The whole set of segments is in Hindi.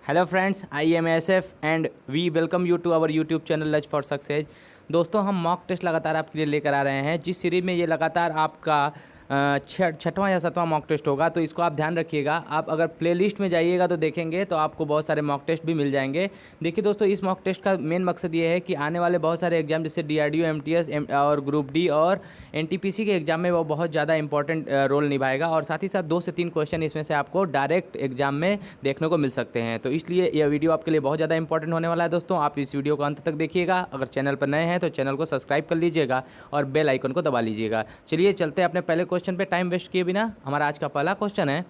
Hello friends, I am S F and we welcome you to our YouTube channel latch for success. दोस्तों, हम मॉक टेस्ट लगातार आपके लिए लेकर आ रहे हैं, जिस सीरीज में ये लगातार आपका छठवां या सातवां मॉक टेस्ट होगा। तो इसको आप ध्यान रखिएगा। आप अगर प्लेलिस्ट में जाइएगा तो देखेंगे तो आपको बहुत सारे मॉक टेस्ट भी मिल जाएंगे। देखिए दोस्तों, इस मॉक टेस्ट का मेन मकसद ये है कि आने वाले बहुत सारे एग्जाम जैसे DRDO, MTS और ग्रुप डी और NTPC के एग्जाम में वो बहुत ज़्यादा इंपॉर्टेंट रोल निभाएगा। और साथ ही साथ 2 से 3 क्वेश्चन इसमें से आपको डायरेक्ट एग्जाम में देखने को मिल सकते हैं। तो इसलिए यह वीडियो आपके लिए बहुत ज़्यादा इंपॉर्टेंट होने वाला है। दोस्तों, आप इस वीडियो को अंत तक देखिएगा। अगर चैनल पर नए हैं तो चैनल को सब्सक्राइब कर लीजिएगा और बेल आइकन को दबा लीजिएगा। चलिए चलते हैं अपने पहले क्वेश्चन पे टाइम वेस्ट किए बिना। हमारा आज का पहला क्वेश्चन है,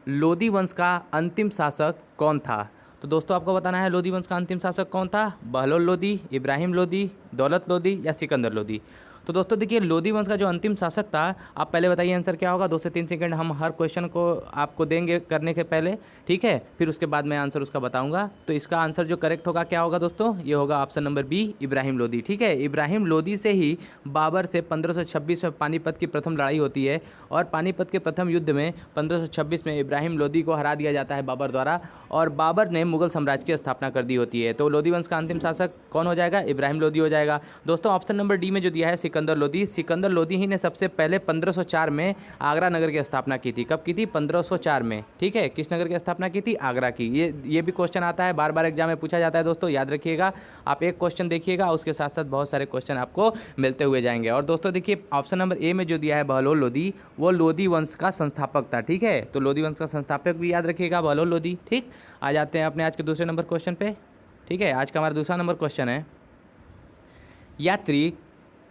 लोदी वंश का अंतिम शासक कौन था? तो दोस्तों, आपको बताना है लोदी वंश का अंतिम शासक कौन था। बहलोल लोदी, इब्राहिम लोदी, दौलत लोदी या सिकंदर लोदी? तो दोस्तों देखिए, लोदी वंश का जो अंतिम शासक था, आप पहले बताइए आंसर क्या होगा। 2 से 3 सेकंड हम हर क्वेश्चन को आपको देंगे करने के पहले, ठीक है। फिर उसके बाद मैं आंसर उसका बताऊंगा। तो इसका आंसर जो करेक्ट होगा क्या होगा दोस्तों? ये होगा option number B, Ibrahim Lodi, ठीक है। इब्राहिम लोदी से ही बाबर से 1526 में पानीपत की प्रथम लड़ाई होती है। और पानीपत के प्रथम युद्ध में 1526 में इब्राहिम लोदी को हरा दिया जाता है बाबर द्वारा, और बाबर ने मुगल साम्राज्य की स्थापना कर दी होती है। तो लोदी वंश का अंतिम शासक कौन हो जाएगा? इब्राहिम लोदी हो जाएगा। दोस्तों, ऑप्शन नंबर डी में जो दिया है सिकंदर लोदी, सिकंदर लोदी ही ने सबसे पहले 1504 में आगरा नगर की स्थापना की थी। कब की थी? 1504 में, ठीक है। किस नगर की स्थापना की थी? आगरा की। ये भी क्वेश्चन आता है, बार बार एग्जाम में पूछा जाता है दोस्तों, याद रखिएगा। आप एक क्वेश्चन देखिएगा, उसके साथ साथ बहुत सारे क्वेश्चन आपको मिलते हुए जाएंगे। और दोस्तों देखिए, ऑप्शन नंबर ए में जो दिया है बहलोल लोदी, वो लोदी वंश का संस्थापक था, ठीक है। तो लोदी वंश का संस्थापक भी याद रखिएगा, बहलोल लोदी, ठीक। आ जाते हैं अपने आज के दूसरे नंबर क्वेश्चन पे, ठीक है। आज का हमारा दूसरा नंबर क्वेश्चन है, यात्री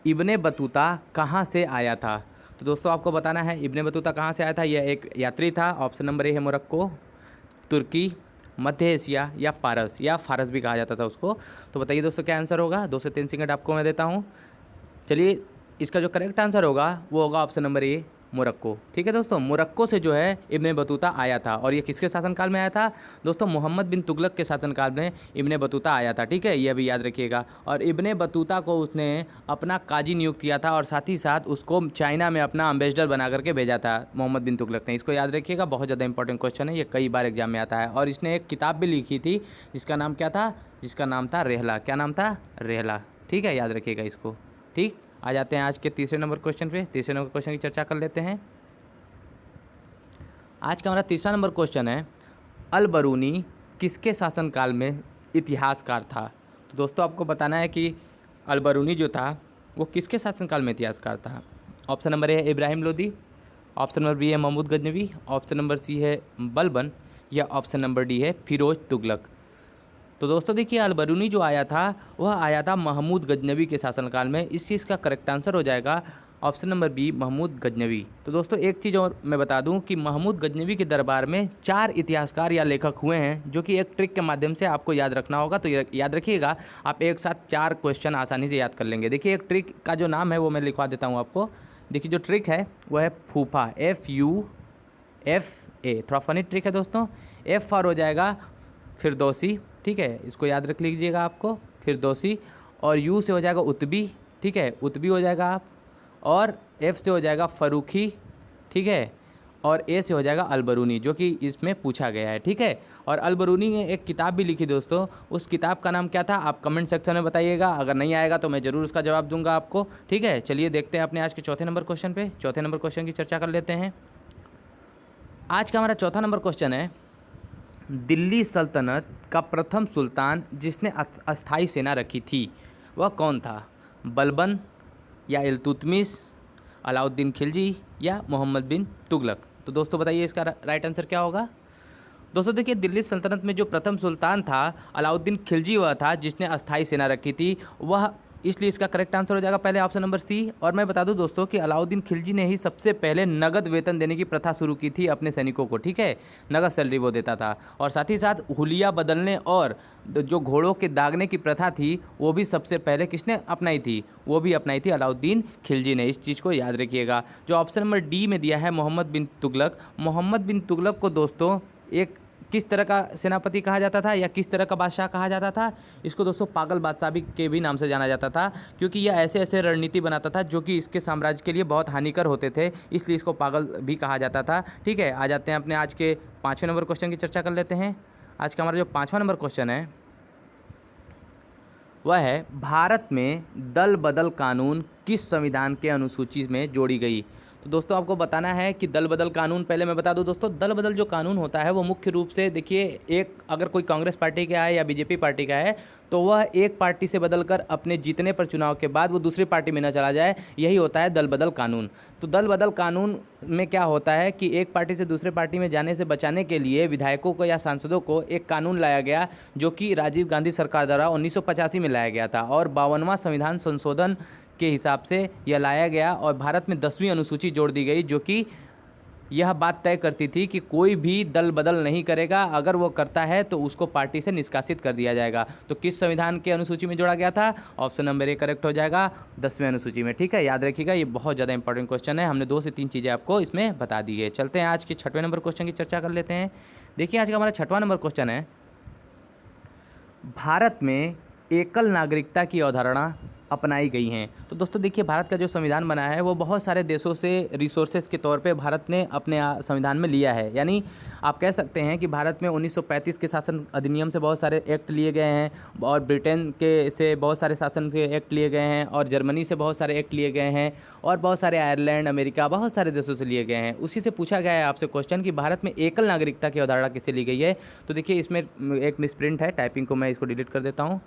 इब्ने बतूता कहाँ से आया था? तो दोस्तों, आपको बताना है इब्ने बतूता कहाँ से आया था। यह एक यात्री था। ऑप्शन नंबर ए है मोरक्को, तुर्की, मध्य एशिया या पारस, या फारस भी कहा जाता था उसको। तो बताइए दोस्तों क्या आंसर होगा। 2 से 3 सेकंड आपको मैं देता हूँ। चलिए, इसका जो करेक्ट आंसर होगा वो होगा ऑप्शन नंबर ए, मोरक्को, ठीक है दोस्तों। मोरक्को से जो है इब्ने बतूता आया था। और ये किसके शासनकाल में आया था दोस्तों? मोहम्मद बिन तुगलक के शासनकाल में इब्ने बतूता आया था, ठीक है। यह भी याद रखिएगा। और इब्ने बतूता को उसने अपना काजी नियुक्त किया था, और साथ ही साथ उसको चाइना में अपना एम्बेसडर बना करके भेजा था मोहम्मद बिन तुगलक ने। इसको याद रखिएगा, बहुत ज़्यादा इंपॉर्टेंट क्वेश्चन है, ये कई बार एग्जाम में आता है। और इसने एक किताब भी लिखी थी जिसका नाम क्या था? जिसका नाम था रेहला। क्या नाम था? रेहला, ठीक है, याद रखिएगा इसको, ठीक। आ जाते हैं आज के तीसरे नंबर क्वेश्चन पे। तीसरे नंबर क्वेश्चन की चर्चा कर लेते हैं। आज का हमारा तीसरा नंबर क्वेश्चन है, अल बरूनी किसके शासनकाल में इतिहासकार था? तो दोस्तों, आपको बताना है कि अल बरूनी जो था वो किसके शासनकाल में इतिहासकार था। ऑप्शन नंबर ए है Ibrahim Lodi, option number B है Mahmud Ghaznavi, option number C है बलबन, या ऑप्शन नंबर डी है फिरोज तुगलक। तो दोस्तों देखिए, अल बरूनी जो आया था वह आया था महमूद गजनवी के शासनकाल में। इस चीज़ का करेक्ट आंसर हो जाएगा option number B, Mahmud Ghaznavi. तो दोस्तों, एक चीज़ और मैं बता दूं कि महमूद गजनवी के दरबार में 4 इतिहासकार या लेखक हुए हैं, जो कि एक ट्रिक के माध्यम से आपको याद रखना होगा। तो याद रखिएगा, आप एक साथ 4 क्वेश्चन आसानी से याद कर लेंगे। देखिए, एक ट्रिक का जो नाम है वो मैं लिखवा देता हूँ आपको। देखिए, जो ट्रिक है वह है फूफा, FUFA। थोड़ा फनी ट्रिक है दोस्तों। F फॉर हो जाएगा फिरदौसी, ठीक है, इसको याद रख लीजिएगा आपको, फिरदौसी। और U से हो जाएगा उतबी, ठीक है, उतबी हो जाएगा आप। और F से हो जाएगा फरूखी, ठीक है। और A से हो जाएगा अलबरूनी, जो कि इसमें पूछा गया है, ठीक है। और अलबरूनी ने एक किताब भी लिखी दोस्तों। उस किताब का नाम क्या था? आप कमेंट सेक्शन में बताइएगा। अगर नहीं आएगा तो मैं ज़रूर उसका जवाब दूंगा आपको, ठीक है। चलिए देखते हैं अपने आज के चौथे नंबर क्वेश्चन पे। चौथे नंबर क्वेश्चन की चर्चा कर लेते हैं। आज का हमारा चौथा नंबर क्वेश्चन है, दिल्ली सल्तनत का प्रथम सुल्तान जिसने अस्थाई सेना रखी थी वह कौन था? बलबन, या इल्तुतमिश, अलाउद्दीन खिलजी, या मोहम्मद बिन तुगलक? तो दोस्तों बताइए इसका राइट आंसर क्या होगा। दोस्तों देखिए, दिल्ली सल्तनत में जो प्रथम सुल्तान था अलाउद्दीन खिलजी वह था जिसने अस्थाई सेना रखी थी वह, इसलिए इसका करेक्ट आंसर हो जाएगा पहले ऑप्शन नंबर सी। और मैं बता दूं दोस्तों कि अलाउद्दीन खिलजी ने ही सबसे पहले नगद वेतन देने की प्रथा शुरू की थी अपने सैनिकों को, ठीक है। नगद सैलरी वो देता था। और साथ ही साथ हुलिया बदलने और जो घोड़ों के दागने की प्रथा थी वो भी सबसे पहले किसने अपनाई थी? वो भी अपनाई थी अलाउद्दीन खिलजी ने। इस चीज़ को याद रखिएगा। जो ऑप्शन नंबर डी में दिया है मोहम्मद बिन तुगलक, मोहम्मद बिन तुगलक को दोस्तों एक किस तरह का सेनापति कहा जाता था या किस तरह का बादशाह कहा जाता था? इसको दोस्तों पागल बादशाह भी के भी नाम से जाना जाता था, क्योंकि यह ऐसे ऐसे रणनीति बनाता था जो कि इसके साम्राज्य के लिए बहुत हानिकर होते थे, इसलिए इसको पागल भी कहा जाता था, ठीक है। आ जाते हैं अपने आज के 5वें नंबर क्वेश्चन की चर्चा कर लेते हैं। आज का हमारा जो 5वां नंबर क्वेश्चन है वह है, भारत में दल बदल कानून किस संविधान के अनुसूची में जोड़ी गई। तो दोस्तों आपको बताना है कि दल बदल कानून, पहले मैं बता दूं दोस्तों, दल बदल जो कानून होता है वो मुख्य रूप से देखिए, एक अगर कोई कांग्रेस पार्टी का है या बीजेपी पार्टी का है तो वह एक पार्टी से बदलकर अपने जीतने पर चुनाव के बाद वो दूसरी पार्टी में न चला जाए, यही होता है दल बदल कानून। तो दल बदल कानून में क्या होता है कि एक पार्टी से दूसरे पार्टी में जाने से बचाने के लिए विधायकों को या सांसदों को एक कानून लाया गया, जो कि राजीव गांधी सरकार द्वारा 1985 में लाया गया था और 52वां संविधान संशोधन के हिसाब से यह लाया गया और भारत में 10वीं अनुसूची जोड़ दी गई, जो कि यह बात तय करती थी कि कोई भी दल बदल नहीं करेगा, अगर वो करता है तो उसको पार्टी से निष्कासित कर दिया जाएगा। तो किस संविधान के अनुसूची में जोड़ा गया था? ऑप्शन नंबर ए करेक्ट हो जाएगा, 10वें अनुसूची में। ठीक है, याद रखिएगा, ये बहुत ज़्यादा इंपॉर्टेंट क्वेश्चन है। हमने 2 से 3 चीज़ें आपको इसमें बता दी है। चलते हैं आज के 6वें नंबर क्वेश्चन की चर्चा कर लेते हैं। देखिए, आज का हमारा 6वां नंबर क्वेश्चन है, भारत में एकल नागरिकता की अवधारणा अपनाई गई हैं। तो दोस्तों देखिए, भारत का जो संविधान बना है वो बहुत सारे देशों से रिसोर्सेज के तौर पे भारत ने अपने संविधान में लिया है। यानी आप कह सकते हैं कि भारत में 1935 के शासन अधिनियम से बहुत सारे एक्ट लिए गए हैं और ब्रिटेन के से बहुत सारे शासन के एक्ट लिए गए हैं और जर्मनी से बहुत सारे एक्ट लिए गए हैं और बहुत सारे आयरलैंड, अमेरिका, बहुत सारे देशों से लिए गए हैं। उसी से पूछा गया है आपसे क्वेश्चन कि भारत में एकल नागरिकता की अवधारणा किससे ली गई है। तो देखिए, इसमें एक मिसप्रिंट है, टाइपिंग को मैं इसको डिलीट कर देता हूँ।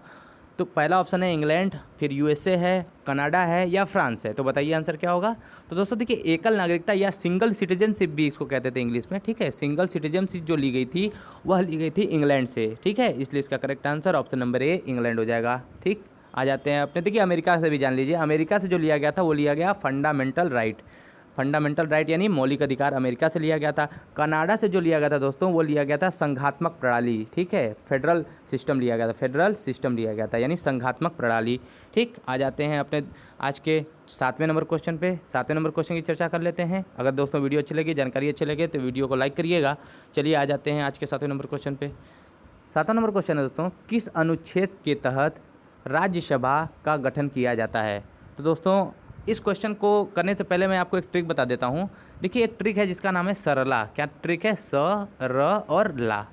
तो पहला ऑप्शन है इंग्लैंड, फिर यूएसए है, कनाडा है या फ्रांस है। तो बताइए आंसर क्या होगा। तो दोस्तों देखिए, एकल नागरिकता या सिंगल सिटीजनशिप भी इसको कहते थे इंग्लिश में। ठीक है, सिंगल सिटीजनशिप जो ली गई थी वह ली गई थी इंग्लैंड से। ठीक है, इसलिए इसका करेक्ट आंसर ऑप्शन नंबर ए इंग्लैंड हो जाएगा। ठीक, आ जाते हैं अपने, देखिए अमेरिका से भी जान लीजिए। अमेरिका से जो लिया गया था वो लिया गया फंडामेंटल राइट, फंडामेंटल राइट यानी मौलिक अधिकार, अमेरिका से लिया गया था। कनाडा से जो लिया गया था दोस्तों वो लिया गया था संघात्मक प्रणाली। ठीक है, फेडरल सिस्टम लिया गया था, फेडरल सिस्टम लिया गया था यानी संघात्मक प्रणाली। ठीक, आ जाते हैं अपने आज के 7वें नंबर क्वेश्चन पे। 7वें नंबर क्वेश्चन की चर्चा कर लेते हैं। अगर दोस्तों वीडियो अच्छी लगी, जानकारी अच्छी लगे तो वीडियो को लाइक करिएगा। चलिए आ जाते हैं आज के 7वें नंबर क्वेश्चन पे। 7वां नंबर क्वेश्चन है दोस्तों, किस अनुच्छेद के तहत राज्यसभा का गठन किया जाता है। तो दोस्तों इस क्वेश्चन को करने से पहले मैं आपको एक ट्रिक बता देता हूँ। देखिए, एक ट्रिक है जिसका नाम है सरला। क्या ट्रिक है? स, र और ला।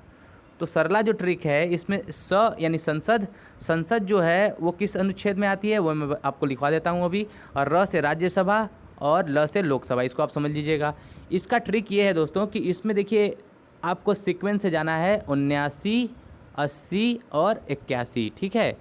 तो सरला जो ट्रिक है इसमें स यानी संसद, संसद जो है वो किस अनुच्छेद में आती है वो मैं आपको लिखवा देता हूँ अभी। और र से राज्यसभा और ल से लोकसभा, इसको आप समझ लीजिएगा। इसका ट्रिक ये है दोस्तों कि इसमें देखिए आपको सीक्वेंस से जाना है 79, 80 और 81। ठीक है,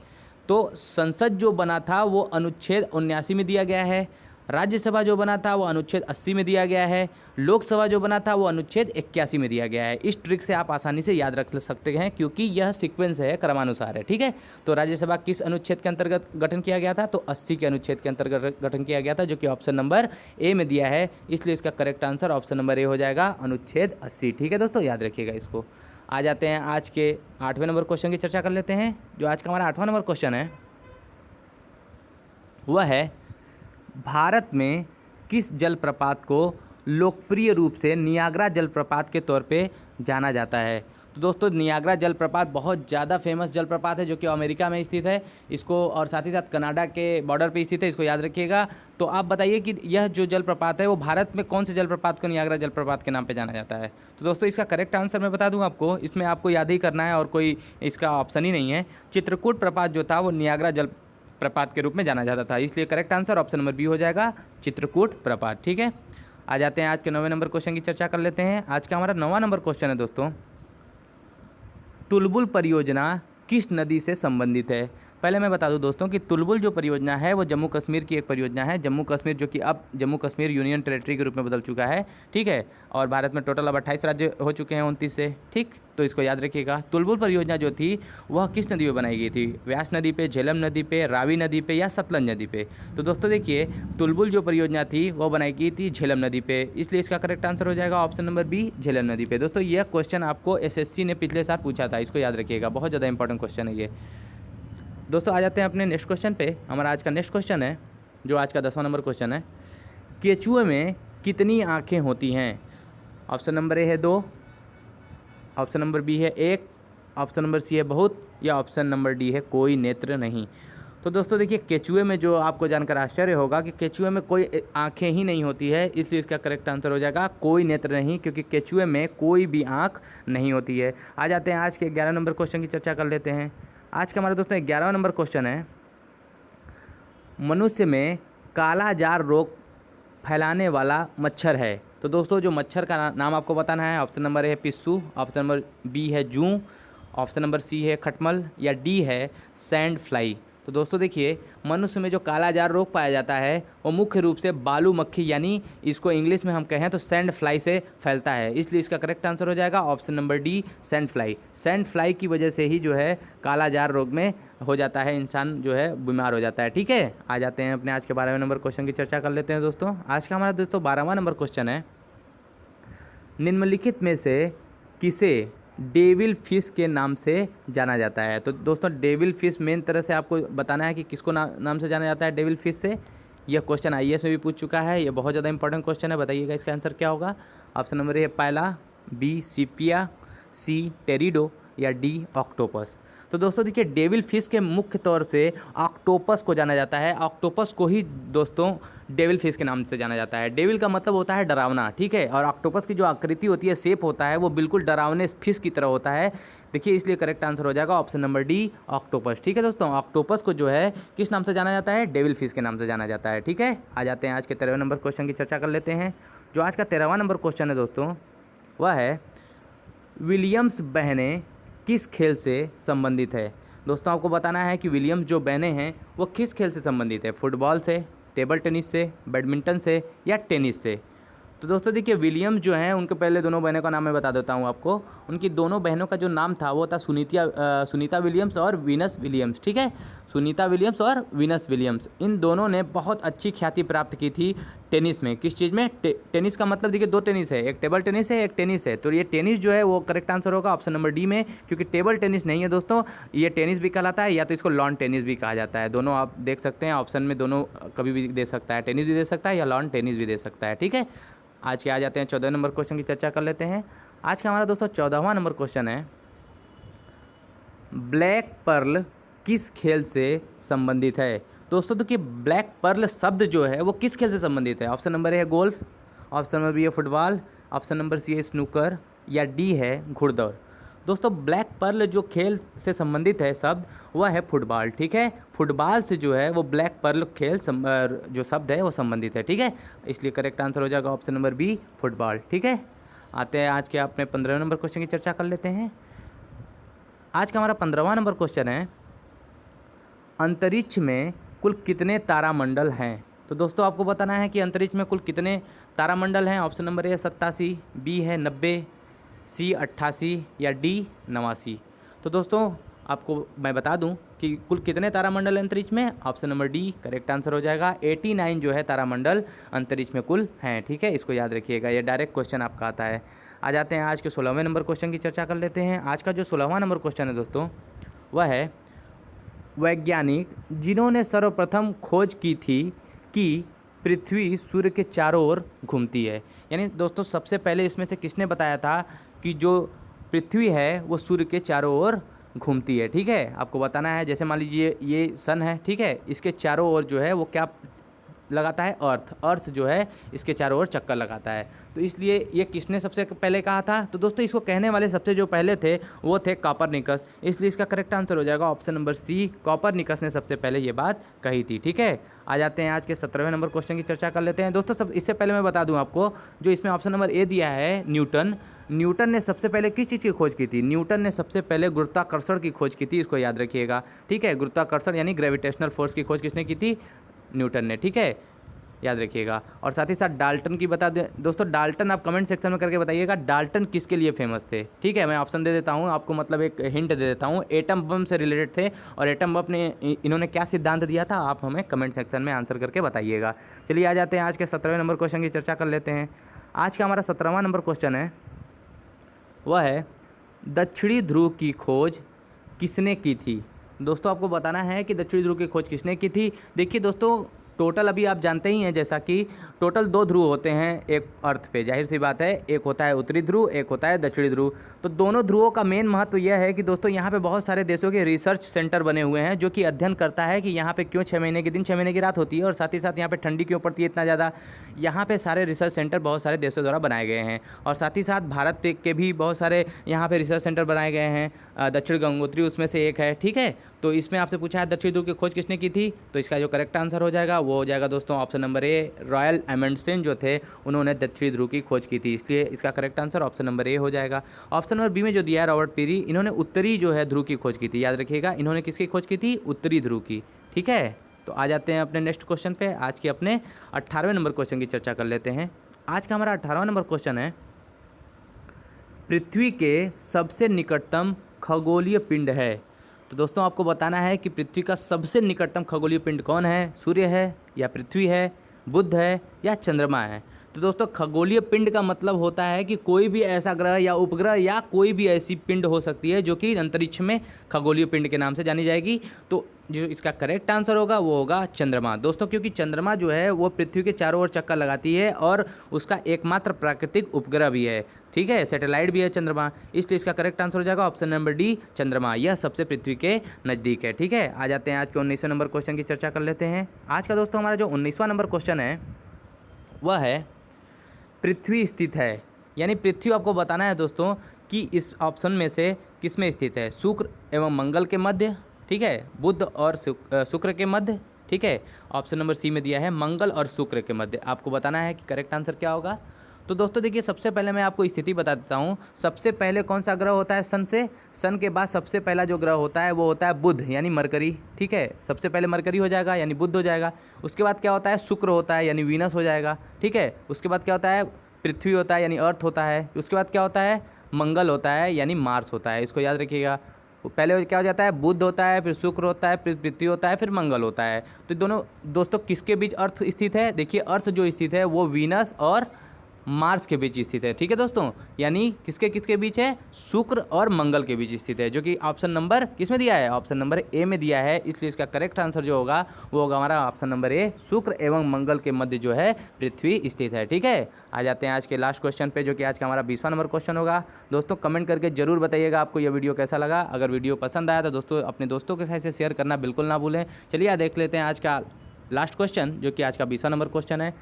तो संसद जो बना था वो अनुच्छेद 79 में दिया गया है, राज्यसभा जो बना था वो अनुच्छेद 80 में दिया गया है, लोकसभा जो बना था वो अनुच्छेद 81 में दिया गया है। इस ट्रिक से आप आसानी से याद रख सकते हैं क्योंकि यह सीक्वेंस है, क्रमानुसार है। ठीक है, तो राज्यसभा किस अनुच्छेद के अंतर्गत गठन किया गया था? तो 80 के अनुच्छेद के अंतर्गत गठन किया गया था, जो कि ऑप्शन नंबर ए में दिया है। इसलिए इसका करेक्ट आंसर ऑप्शन नंबर ए हो जाएगा, अनुच्छेद 80। ठीक है दोस्तों, याद रखिएगा इसको। आ जाते हैं आज के 8वें नंबर क्वेश्चन की चर्चा कर लेते हैं। जो आज का हमारा 8वां नंबर क्वेश्चन है वह है, भारत में किस जलप्रपात को लोकप्रिय रूप से नियाग्रा जलप्रपात के तौर पे जाना जाता है। तो दोस्तों नियाग्रा जलप्रपात बहुत ज़्यादा फेमस जलप्रपात है जो कि अमेरिका में स्थित है इसको, और साथ ही साथ कनाडा के बॉर्डर पे स्थित है, इसको याद रखिएगा। तो आप बताइए कि यह जो जलप्रपात है वो भारत में कौन से जलप्रपात को नियाग्रा जलप्रपात के नाम पे जाना जाता है। तो दोस्तों इसका करेक्ट आंसर मैं बता दूं आपको, इसमें आपको याद ही करना है और कोई इसका ऑप्शन ही नहीं है। चित्रकूट प्रपात जो था वो नियाग्रा जल प्रपात के रूप में जाना जाता था, इसलिए correct answer option number B हो जाएगा, चित्रकूट प्रपात। ठीक है, आ जाते हैं आज के 9वें नंबर क्वेश्चन की चर्चा कर लेते हैं। आज का हमारा 9वां नंबर क्वेश्चन है दोस्तों, तुलबुल परियोजना किस नदी से संबंधित है। पहले मैं बता दूं दोस्तों कि तुलबुल जो परियोजना है वो जम्मू कश्मीर की एक परियोजना है। जम्मू कश्मीर जो कि अब जम्मू कश्मीर यूनियन टेरिटरी के रूप में बदल चुका है। ठीक है, और भारत में टोटल अब 28 राज्य हो चुके हैं 29 से। ठीक, तो इसको याद रखिएगा। तुलबुल परियोजना जो थी वह किस नदी पे बनाई गई थी? व्यास नदी पे, झेलम नदी पे, रावी नदी पे या सतलज नदी पे। तो दोस्तों देखिए, तुलबुल जो परियोजना थी वह बनाई गई थी झेलम नदी पे, इसलिए इसका करेक्ट आंसर हो जाएगा ऑप्शन नंबर बी, झेलम नदी पे। दोस्तों यह क्वेश्चन आपको एसएससी ने पिछले साल पूछा था, इसको याद रखिएगा, बहुत ज़्यादा इंपॉर्टेंट क्वेश्चन है ये। दोस्तों आ जाते हैं अपने नेक्स्ट क्वेश्चन पे। हमारा आज का नेक्स्ट क्वेश्चन है जो आज का 10वां नंबर क्वेश्चन है, केचुए में कितनी आँखें होती हैं? ऑप्शन नंबर ए है 2, ऑप्शन नंबर बी है 1, ऑप्शन नंबर सी है बहुत, या ऑप्शन नंबर डी है कोई नेत्र नहीं। तो तो दोस्तों देखिए, केचुए में जो आपको जानकर आश्चर्य होगा कि केचुए में कोई आंखें ही नहीं होती है, इसलिए इसका करेक्ट आंसर हो जाएगा कोई नेत्र नहीं, क्योंकि केचुए में कोई भी आंख नहीं होती है। आ जाते हैं आज के 11 नंबर क्वेश्चन की चर्चा कर लेते हैं। आज का हमारे दोस्तों 11वां नंबर क्वेश्चन है, मनुष्य में काला जार रोग फैलाने वाला मच्छर है। तो दोस्तों जो मच्छर का नाम आपको बताना है। ऑप्शन नंबर ए है पिस्सू, ऑप्शन नंबर बी है जूं, ऑप्शन नंबर सी है खटमल, या डी है सैंड फ्लाई। तो दोस्तों देखिए, मनुष्य में जो काला जार रोग पाया जाता है वो मुख्य रूप से बालू मक्खी, यानी इसको इंग्लिश में हम कहें तो सैंड फ्लाई से फैलता है, इसलिए इसका करेक्ट आंसर हो जाएगा option number D sand fly. Sand fly की वजह से ही जो है काला जार रोग में हो जाता है, इंसान जो है बीमार हो जाता है। ठीक है, आ जाते हैं अपने आज के 12वें नंबर क्वेश्चन की चर्चा कर लेते हैं दोस्तों। आज का हमारा दोस्तों 12वां नंबर क्वेश्चन है, निम्नलिखित में से किसे डेविल फिश के नाम से जाना जाता है। तो दोस्तों डेविल फिश मेन तरह से आपको बताना है कि किसको नाम से जाना जाता है डेविल फिश से। यह क्वेश्चन आईएएस में भी पूछ चुका है, यह बहुत ज़्यादा इंपॉर्टेंट क्वेश्चन है। बताइएगा इसका आंसर क्या होगा। ऑप्शन नंबर ए है पैला, बी सीपिया, सी टेरिडो, या डी ऑक्टोपस। तो दोस्तों देखिए, डेविल फिश के मुख्य तौर से ऑक्टोपस को जाना जाता है। ऑक्टोपस को ही दोस्तों डेविल फिश के नाम से जाना जाता है। डेविल का मतलब होता है डरावना, ठीक है, और ऑक्टोपस की जो आकृति होती है, शेप होता है, वो बिल्कुल डरावने फिश की तरह होता है। देखिए, इसलिए करेक्ट आंसर हो जाएगा ऑप्शन नंबर डी ऑक्टोपस। ठीक है दोस्तों, ऑक्टोपस को जो है किस नाम से जाना जाता है, डेविल फिश के नाम से जाना जाता है। ठीक है, आ जाते हैं आज के 13वें नंबर क्वेश्चन की चर्चा कर लेते हैं। जो आज का 13वां नंबर क्वेश्चन है दोस्तों, वह है विलियम्स बहनें किस खेल से संबंधित है। दोस्तों आपको बताना है कि विलियम्स जो बहनें हैं वो किस खेल से संबंधित है, फुटबॉल से, टेबल टेनिस से, बैडमिंटन से, या टेनिस से। तो दोस्तों देखिए, विलियम्स जो हैं उनके पहले दोनों बहनों का नाम मैं बता देता हूँ आपको। उनकी दोनों बहनों का जो नाम था वो था सुनीता विलियम्स और वीनस विलियम्स। ठीक है, सुनीता विलियम्स और वीनस विलियम्स, इन दोनों ने बहुत अच्छी ख्याति प्राप्त की थी टेनिस में। किस चीज़ में, टेनिस का मतलब देखिए दो टेनिस है, एक टेबल टेनिस है, एक टेनिस है। तो ये टेनिस जो है वो करेक्ट आंसर होगा ऑप्शन नंबर डी में, क्योंकि टेबल टेनिस नहीं है दोस्तों, ये टेनिस भी कहलाता है, या तो इसको लॉन टेनिस भी कहा जाता है। दोनों आप देख सकते हैं ऑप्शन में, दोनों कभी भी दे सकता है, टेनिस भी दे सकता है या लॉन टेनिस भी दे सकता है। ठीक है, आज के आ जाते हैं 14 नंबर क्वेश्चन की चर्चा कर लेते हैं। आज का हमारा दोस्तों 14वां नंबर क्वेश्चन है, ब्लैक पर्ल किस खेल से संबंधित है। दोस्तों देखिए, ब्लैक पर्ल शब्द जो है वो किस खेल से संबंधित है। ऑप्शन नंबर ए है गोल्फ, ऑप्शन नंबर बी है फुटबॉल, ऑप्शन नंबर सी है स्नूकर, या डी है घुड़दौड़। दोस्तों ब्लैक पर्ल जो खेल से संबंधित है शब्द, वह है फुटबॉल। ठीक है, फुटबॉल से जो है वो ब्लैक पर्ल खेल जो शब्द है वो संबंधित है। ठीक है, इसलिए करेक्ट आंसर हो जाएगा ऑप्शन नंबर बी फुटबॉल। ठीक है, आते हैं आज के अपने 15वें नंबर क्वेश्चन की चर्चा कर लेते हैं। आज का हमारा 15वां नंबर क्वेश्चन है, अंतरिक्ष में कुल कितने तारामंडल हैं। तो दोस्तों आपको बताना है कि अंतरिक्ष में कुल कितने तारामंडल हैं। ऑप्शन नंबर ए 87, बी है 90, सी 88, या डी 89। तो दोस्तों आपको मैं बता दूं कि कुल कितने तारामंडल हैं अंतरिक्ष में। Option number D correct answer हो जाएगा, 89 जो है तारामंडल अंतरिक्ष में कुल हैं। ठीक है, इसको याद रखिएगा, ये डायरेक्ट क्वेश्चन आपका आता है। आ जाते हैं आज के 16वें नंबर क्वेश्चन की चर्चा कर लेते हैं। आज का जो 16वां नंबर क्वेश्चन है दोस्तों, वह है वैज्ञानिक जिन्होंने सर्वप्रथम खोज की थी कि पृथ्वी सूर्य के चारों ओर घूमती है। यानी दोस्तों सबसे पहले इसमें से किसने बताया था कि जो पृथ्वी है वो सूर्य के चारों ओर घूमती है। ठीक है, आपको बताना है, जैसे मान लीजिए ये सन है, ठीक है, इसके चारों ओर जो है वो क्या लगाता है, अर्थ जो है इसके चारों ओर चक्कर लगाता है। तो इसलिए ये किसने सबसे पहले कहा था। तो दोस्तों इसको कहने वाले सबसे जो पहले थे वो थे कॉपरनिकस, इसलिए इसका करेक्ट आंसर हो जाएगा ऑप्शन नंबर सी, कॉपरनिकस ने सबसे पहले ये बात कही थी। ठीक है, आ जाते हैं आज के 17वें नंबर क्वेश्चन की चर्चा कर लेते हैं दोस्तों। सब इससे पहले मैं बता दूं आपको, जो इसमें ऑप्शन नंबर ए दिया है न्यूटन ने सबसे पहले किस चीज़ की खोज की थी। न्यूटन ने सबसे पहले गुरुत्वाकर्षण की खोज की थी, इसको याद रखिएगा। ठीक है, गुरुत्वाकर्षण यानी ग्रेविटेशनल फोर्स की खोज किसने की थी, न्यूटन ने। ठीक है, याद रखिएगा। और साथ ही साथ डाल्टन की बता दें दोस्तों, डाल्टन आप कमेंट सेक्शन में करके बताइएगा डाल्टन किसके लिए फेमस थे। ठीक है, मैं ऑप्शन दे देता हूँ आपको, मतलब एक हिंट दे देता हूँ, एटम बम से रिलेटेड थे। और एटम बम ने इन्होंने क्या सिद्धांत दिया था, आप हमें कमेंट सेक्शन में आंसर करके बताइएगा। चलिए आ जाते हैं आज के 17वें नंबर क्वेश्चन की चर्चा कर लेते हैं। आज का हमारा 17वां नंबर क्वेश्चन है, वह है दक्षिणी ध्रुव की खोज किसने की थी। दोस्तों आपको बताना है कि दक्षिणी ध्रुव की खोज किसने की थी। देखिए दोस्तों, टोटल अभी आप जानते ही हैं जैसा कि टोटल 2 ध्रुव होते हैं एक अर्थ पे, जाहिर सी बात है, एक होता है उत्तरी ध्रुव, एक होता है दक्षिणी ध्रुव। तो दोनों ध्रुवों का मेन महत्व यह है कि दोस्तों यहाँ पे बहुत सारे देशों के रिसर्च सेंटर बने हुए हैं जो कि अध्ययन करता है कि यहाँ पे क्यों 6 महीने के दिन 6 महीने की रात होती है, और साथ ही साथ यहाँ पे ठंडी क्यों पड़ती है इतना ज़्यादा। यहाँ पे सारे रिसर्च सेंटर बहुत सारे देशों द्वारा बनाए गए हैं, और साथ ही साथ भारत के भी बहुत सारे यहाँ पे रिसर्च सेंटर बनाए गए हैं। दक्षिण गंगोत्री उसमें से एक है, ठीक है। तो इसमें आपसे पूछा है दक्षिण ध्रुव की खोज किसने की थी, तो इसका जो करेक्ट आंसर हो जाएगा वो हो जाएगा दोस्तों ऑप्शन नंबर ए, रॉयल एमंडसेन जो थे उन्होंने दक्षिणी ध्रुव की खोज की थी, इसलिए इसका करेक्ट आंसर ऑप्शन नंबर ए हो जाएगा। ऑप्शन नंबर बी में जो दिया है रॉबर्ट पेरी, इन्होंने उत्तरी जो है ध्रुव की खोज की थी, याद रखिएगा इन्होंने किसकी खोज की थी, उत्तरी ध्रुव की, ठीक है। तो आ जाते हैं अपने नेक्स्ट क्वेश्चन पे, आज के अपने 18वें नंबर क्वेश्चन की चर्चा कर लेते हैं। आज का हमारा 18वां नंबर क्वेश्चन है, पृथ्वी के सबसे निकटतम खगोलीय पिंड है। तो दोस्तों आपको बताना है कि पृथ्वी का सबसे निकटतम खगोलीय पिंड कौन है, सूर्य है या पृथ्वी है, बुध है या चंद्रमा है। तो दोस्तों खगोलीय पिंड का मतलब होता है कि कोई भी ऐसा ग्रह या उपग्रह या कोई भी ऐसी पिंड हो सकती है जो कि अंतरिक्ष में खगोलीय पिंड के नाम से जानी जाएगी। तो जो इसका करेक्ट आंसर होगा वो होगा चंद्रमा दोस्तों, क्योंकि चंद्रमा जो है वो पृथ्वी के चारों ओर चक्कर लगाती है और उसका एकमात्र प्राकृतिक उपग्रह भी है, ठीक है, सैटेलाइट भी है चंद्रमा, इसलिए इसका करेक्ट आंसर हो जाएगा ऑप्शन नंबर डी, चंद्रमा। यह सबसे पृथ्वी के नज़दीक है, ठीक है। आ जाते हैं आज के 19वें नंबर क्वेश्चन की चर्चा कर लेते हैं। आज का दोस्तों हमारा जो 19वां नंबर क्वेश्चन है वह है, पृथ्वी स्थित है, यानी पृथ्वी आपको बताना है दोस्तों कि इस ऑप्शन में से किस में स्थित है, शुक्र एवं मंगल के मध्य, ठीक है, बुध और शुक्र के मध्य, ठीक है। ऑप्शन नंबर सी में दिया है मंगल और शुक्र के मध्य। आपको बताना है कि करेक्ट आंसर क्या होगा। तो दोस्तों देखिए, सबसे पहले मैं आपको स्थिति बता देता हूँ। सबसे पहले कौन सा ग्रह होता है सन से, सन के बाद सबसे पहला जो ग्रह होता है वो होता है बुध यानी मरकरी, ठीक है। सबसे पहले मरकरी हो जाएगा यानी बुध हो जाएगा। उसके बाद क्या होता है, शुक्र होता है यानी वीनस हो जाएगा, ठीक है। उसके बाद क्या होता है, पृथ्वी होता है यानी अर्थ होता है। उसके बाद क्या होता है, मंगल होता है यानी मार्स होता है, इसको याद रखिएगा। पहले क्या हो जाता है, बुध होता है, फिर शुक्र होता है, फिर पृथ्वी होता है, फिर मंगल होता है। तो दोनों दोस्तों किसके बीच अर्थ स्थित है, देखिए अर्थ जो स्थित है वो वीनस और मार्स के बीच स्थित है, ठीक है दोस्तों। यानी किसके किसके बीच है, शुक्र और मंगल के बीच स्थित है, जो कि ऑप्शन नंबर किस में दिया है, ऑप्शन नंबर ए में दिया है। इसलिए इसका करेक्ट आंसर जो होगा वो होगा हमारा ऑप्शन नंबर ए, शुक्र एवं मंगल के मध्य जो है पृथ्वी स्थित है, ठीक है। आ जाते हैं आज के लास्ट क्वेश्चन पे, जो कि आज का हमारा 20वां नंबर क्वेश्चन होगा। दोस्तों कमेंट करके जरूर बताइएगा आपको यह वीडियो कैसा लगा। अगर वीडियो पसंद आया तो दोस्तों अपने दोस्तों के साथ शेयर करना बिल्कुल ना भूलें। चलिए देख लेते हैं आज का लास्ट क्वेश्चन, जो कि आज का 20वां नंबर क्वेश्चन है,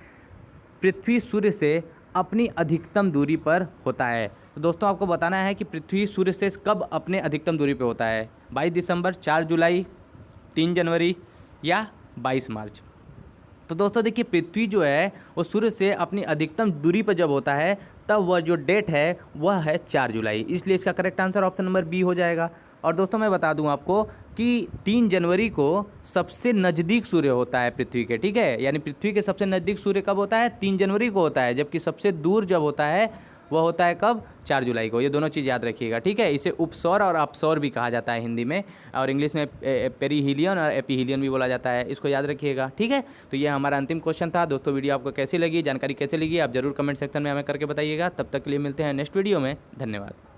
पृथ्वी सूर्य से अपनी अधिकतम दूरी पर होता है। तो दोस्तों आपको बताना है कि पृथ्वी सूर्य से कब अपने अधिकतम दूरी पर होता है, 22 दिसंबर, 4 जुलाई, 3 जनवरी या 22 मार्च। तो दोस्तों देखिए, पृथ्वी जो है वो सूर्य से अपनी अधिकतम दूरी पर जब होता है तब वह जो डेट है वह है 4 जुलाई, इसलिए इसका correct answer option number B हो जाएगा। और दोस्तों मैं बता दूं आपको कि 3 जनवरी को सबसे नज़दीक सूर्य होता है पृथ्वी के, ठीक है। यानी पृथ्वी के सबसे नज़दीक सूर्य कब होता है, 3 जनवरी को होता है, जबकि सबसे दूर जब होता है वह होता है कब, 4 जुलाई को। ये दोनों चीज़ याद रखिएगा, ठीक है। इसे उपसौर और अपसौर भी कहा जाता है हिंदी में, और इंग्लिश में पेरीहीलियन और एपीहीलियन भी बोला जाता है, इसको याद रखिएगा, ठीक है। तो ये हमारा अंतिम क्वेश्चन था दोस्तों। वीडियो आपको कैसी लगी, जानकारी कैसी लगी, आप जरूर कमेंट सेक्शन में हमें करके बताइएगा। तब तक के लिए मिलते हैं नेक्स्ट वीडियो में, धन्यवाद।